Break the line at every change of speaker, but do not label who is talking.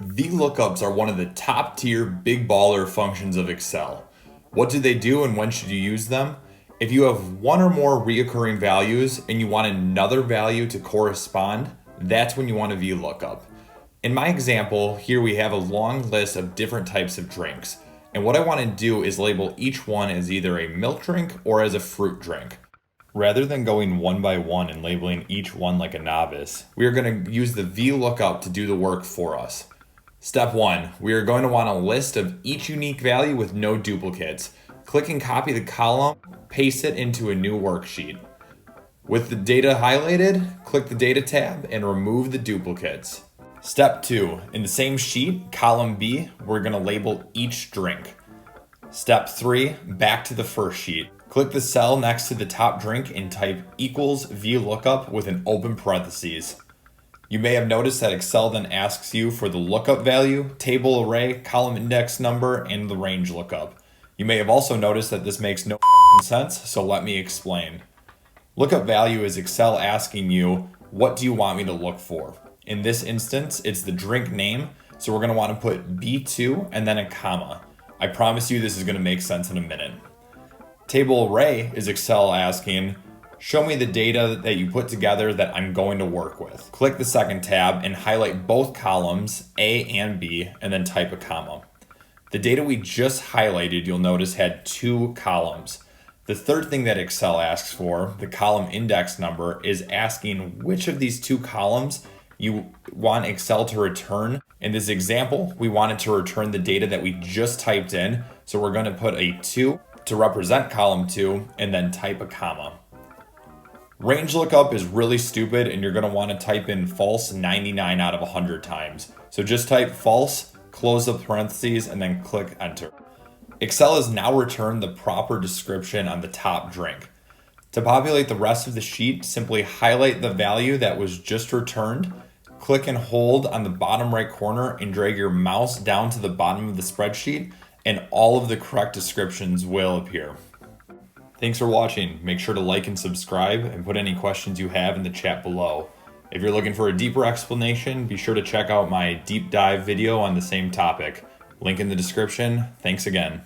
Vlookups are one of the top tier big baller functions of Excel. What do they do and when should you use them? If you have one or more reoccurring values and you want another value to correspond, that's when you want a Vlookup. In my example, here we have a long list of different types of drinks. And what I want to do is label each one as either a milk drink or as a fruit drink. Rather than going one by one and labeling each one like a novice, we are going to use the Vlookup to do the work for us. Step 1, we are going to want a list of each unique value with no duplicates. Click and copy the column, paste it into a new worksheet. With the data highlighted, click the Data tab and remove the duplicates. Step 2, in the same sheet, column B, we're going to label each drink. Step 3, back to the first sheet. Click the cell next to the top drink and type equals Vlookup with an open parentheses. You may have noticed that Excel then asks you for the lookup value, table array, column index number, and the range lookup. You may have also noticed that this makes no sense, so let me explain. Lookup value is Excel asking you, what do you want me to look for? In this instance, it's the drink name, so we're going to want to put B2 and then a comma. I promise you this is going to make sense in a minute. Table array is Excel asking, show me the data that you put together that I'm going to work with. Click the second tab and highlight both columns, A and B, and then type a comma. The data we just highlighted, you'll notice, had two columns. The third thing that Excel asks for, the column index number, is asking which of these two columns you want Excel to return. In this example, we want it to return the data that we just typed in, so we're going to put a 2 to represent column 2 and then type a comma. Range lookup is really stupid and you're going to want to type in false 99 out of 100 times. So just type false, close the parentheses, and then click enter. Excel has now returned the proper description on the top drink. To populate the rest of the sheet, simply highlight the value that was just returned, click and hold on the bottom right corner and drag your mouse down to the bottom of the spreadsheet, and all of the correct descriptions will appear. Thanks for watching. Make sure to like and subscribe and put any questions you have in the chat below. If you're looking for a deeper explanation, be sure to check out my deep dive video on the same topic. Link in the description. Thanks again.